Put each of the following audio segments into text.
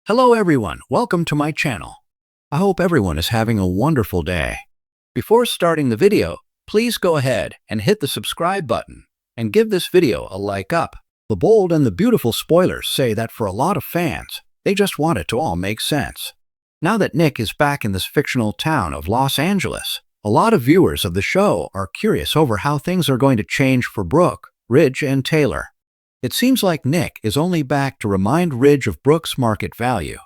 Hello everyone, welcome to my channel. I hope everyone is having a wonderful day. Before starting the video, please go ahead and hit the subscribe button and give this video a like up. The bold and the beautiful spoilers say that for a lot of fans, they just want it to all make sense. Now that Nick is back in this fictional town of Los Angeles, a lot of viewers of the show are curious over how things are going to change for Brooke, Ridge, and Taylor. It seems like Nick is only back to remind Ridge of Brooke's market value.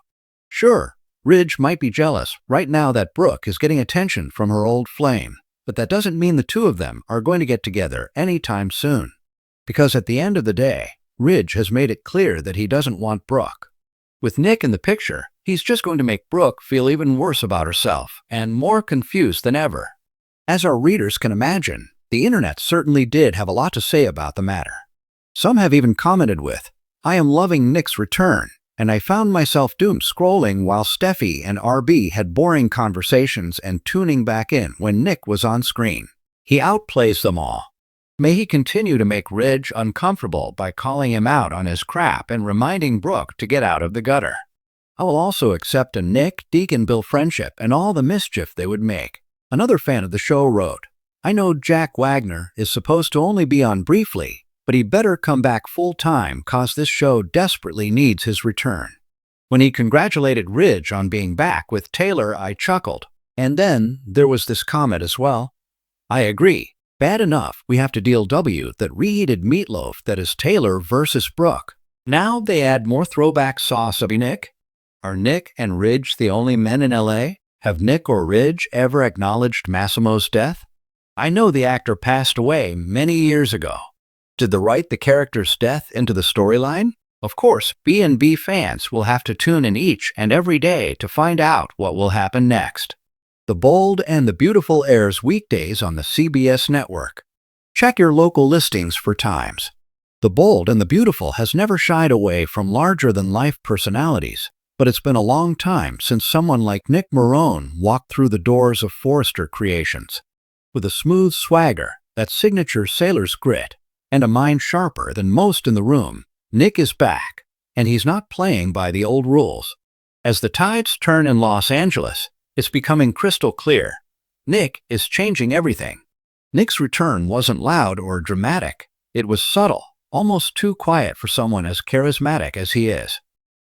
Sure, Ridge might be jealous right now that Brooke is getting attention from her old flame, but that doesn't mean the two of them are going to get together anytime soon. Because at the end of the day, Ridge has made it clear that he doesn't want Brooke. With Nick in the picture, he's just going to make Brooke feel even worse about herself and more confused than ever. As our readers can imagine, the internet certainly did have a lot to say about the matter. Some have even commented with, "I am loving Nick's return, and I found myself doom scrolling while Steffi and RB had boring conversations and tuning back in when Nick was on screen. He outplays them all. May he continue to make Ridge uncomfortable by calling him out on his crap and reminding Brooke to get out of the gutter. I will also accept a Nick, Deacon Bill friendship and all the mischief they would make." Another fan of the show wrote, "I know Jack Wagner is supposed to only be on briefly, but he better come back full-time cause this show desperately needs his return." When he congratulated Ridge on being back with Taylor, I chuckled. And then there was this comment as well. I agree. Bad enough we have to deal that reheated meatloaf that is Taylor versus Brooke. Now they add more throwback sauce of Nick? Are Nick and Ridge the only men in LA? Have Nick or Ridge ever acknowledged Massimo's death? I know the actor passed away many years ago. Did they write the character's death into the storyline? Of course, B&B fans will have to tune in each and every day to find out what will happen next. The Bold and the Beautiful airs weekdays on the CBS network. Check your local listings for times. The Bold and the Beautiful has never shied away from larger-than-life personalities, but it's been a long time since someone like Nick Marone walked through the doors of Forrester Creations. With a smooth swagger, that signature sailor's grit, and a mind sharper than most in the room, Nick is back, and he's not playing by the old rules. As the tides turn in Los Angeles, it's becoming crystal clear. Nick is changing everything. Nick's return wasn't loud or dramatic. It was subtle, almost too quiet for someone as charismatic as he is.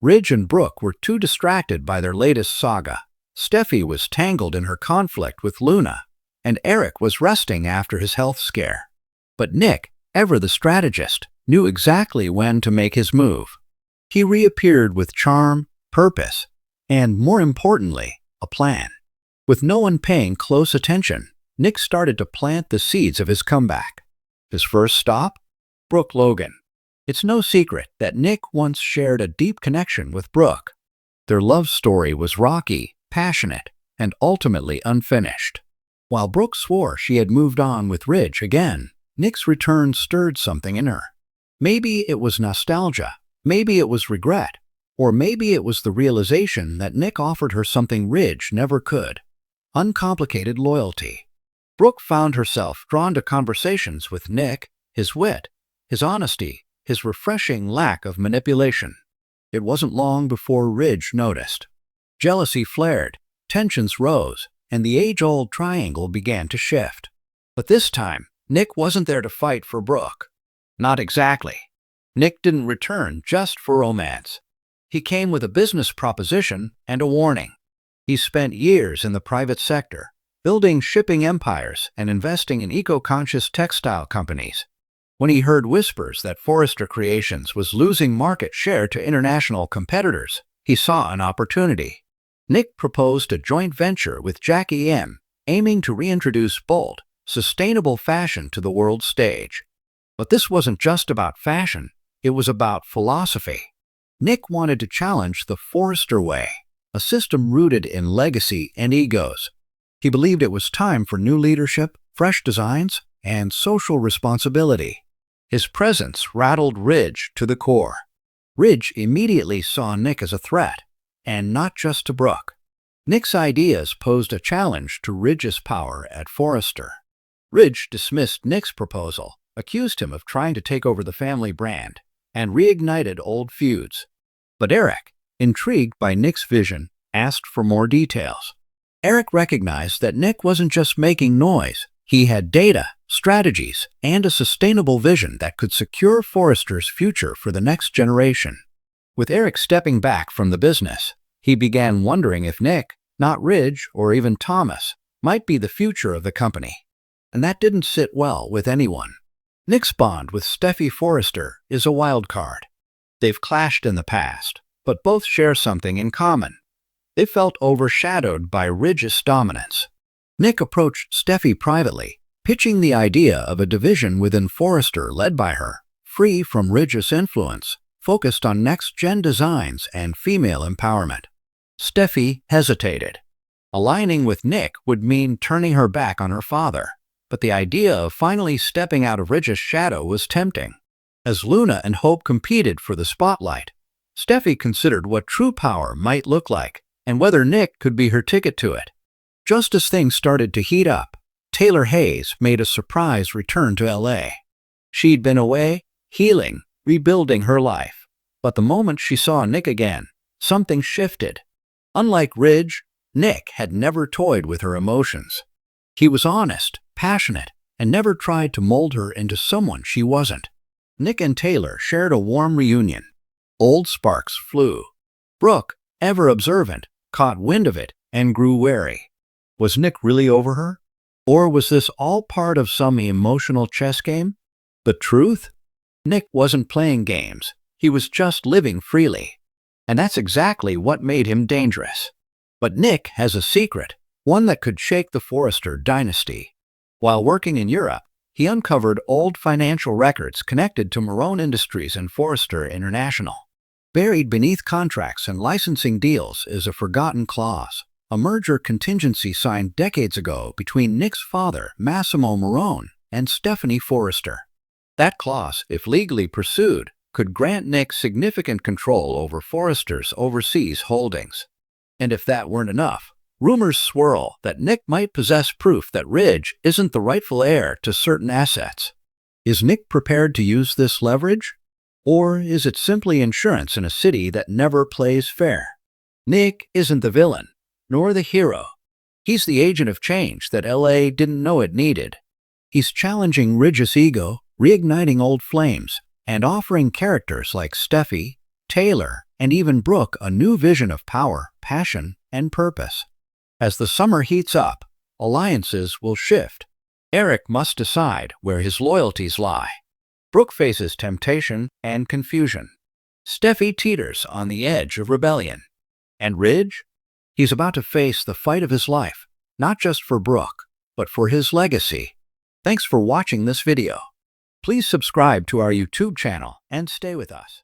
Ridge and Brooke were too distracted by their latest saga. Steffi was tangled in her conflict with Luna, and Eric was resting after his health scare. But Nick, ever the strategist, knew exactly when to make his move. He reappeared with charm, purpose, and, more importantly, a plan. With no one paying close attention, Nick started to plant the seeds of his comeback. His first stop? Brooke Logan. It's no secret that Nick once shared a deep connection with Brooke. Their love story was rocky, passionate, and ultimately unfinished. While Brooke swore she had moved on with Ridge again, Nick's return stirred something in her. Maybe it was nostalgia, maybe it was regret, or maybe it was the realization that Nick offered her something Ridge never could: uncomplicated loyalty. Brooke found herself drawn to conversations with Nick, his wit, his honesty, his refreshing lack of manipulation. It wasn't long before Ridge noticed. Jealousy flared, tensions rose, and the age-old triangle began to shift. But this time, Nick wasn't there to fight for Brooke. Not exactly. Nick didn't return just for romance. He came with a business proposition and a warning. He spent years in the private sector, building shipping empires and investing in eco-conscious textile companies. When he heard whispers that Forrester Creations was losing market share to international competitors, he saw an opportunity. Nick proposed a joint venture with Jackie M, aiming to reintroduce bold, sustainable fashion to the world stage. But this wasn't just about fashion, it was about philosophy. Nick wanted to challenge the Forrester way, a system rooted in legacy and egos. He believed it was time for new leadership, fresh designs, and social responsibility. His presence rattled Ridge to the core. Ridge immediately saw Nick as a threat, and not just to Brooke. Nick's ideas posed a challenge to Ridge's power at Forrester. Ridge dismissed Nick's proposal, accused him of trying to take over the family brand, and reignited old feuds. But Eric, intrigued by Nick's vision, asked for more details. Eric recognized that Nick wasn't just making noise. He had data, strategies, and a sustainable vision that could secure Forrester's future for the next generation. With Eric stepping back from the business, he began wondering if Nick, not Ridge or even Thomas, might be the future of the company. And that didn't sit well with anyone. Nick's bond with Steffi Forrester is a wild card. They've clashed in the past, but both share something in common. They felt overshadowed by Ridge's dominance. Nick approached Steffi privately, pitching the idea of a division within Forrester led by her, free from Ridge's influence, focused on next-gen designs and female empowerment. Steffi hesitated. Aligning with Nick would mean turning her back on her father, but the idea of finally stepping out of Ridge's shadow was tempting. As Luna and Hope competed for the spotlight, Steffi considered what true power might look like and whether Nick could be her ticket to it. Just as things started to heat up, Taylor Hayes made a surprise return to LA. She'd been away, healing, rebuilding her life. But the moment she saw Nick again, something shifted. Unlike Ridge, Nick had never toyed with her emotions. He was honest, passionate, and never tried to mold her into someone she wasn't. Nick and Taylor shared a warm reunion. Old sparks flew. Brooke, ever observant, caught wind of it and grew wary. Was Nick really over her? Or was this all part of some emotional chess game? The truth? Nick wasn't playing games. He was just living freely. And that's exactly what made him dangerous. But Nick has a secret, one that could shake the Forrester dynasty. While working in Europe, he uncovered old financial records connected to Marone Industries and Forrester International. Buried beneath contracts and licensing deals is a forgotten clause, a merger contingency signed decades ago between Nick's father, Massimo Marone, and Stephanie Forrester. That clause, if legally pursued, could grant Nick significant control over Forrester's overseas holdings. And if that weren't enough, rumors swirl that Nick might possess proof that Ridge isn't the rightful heir to certain assets. Is Nick prepared to use this leverage? Or is it simply insurance in a city that never plays fair? Nick isn't the villain, nor the hero. He's the agent of change that LA didn't know it needed. He's challenging Ridge's ego, reigniting old flames, and offering characters like Steffi, Taylor, and even Brooke a new vision of power, passion, and purpose. As the summer heats up, alliances will shift. Eric must decide where his loyalties lie. Brooke faces temptation and confusion. Steffi teeters on the edge of rebellion. And Ridge? He's about to face the fight of his life, not just for Brooke, but for his legacy. Thanks for watching this video. Please subscribe to our YouTube channel and stay with us.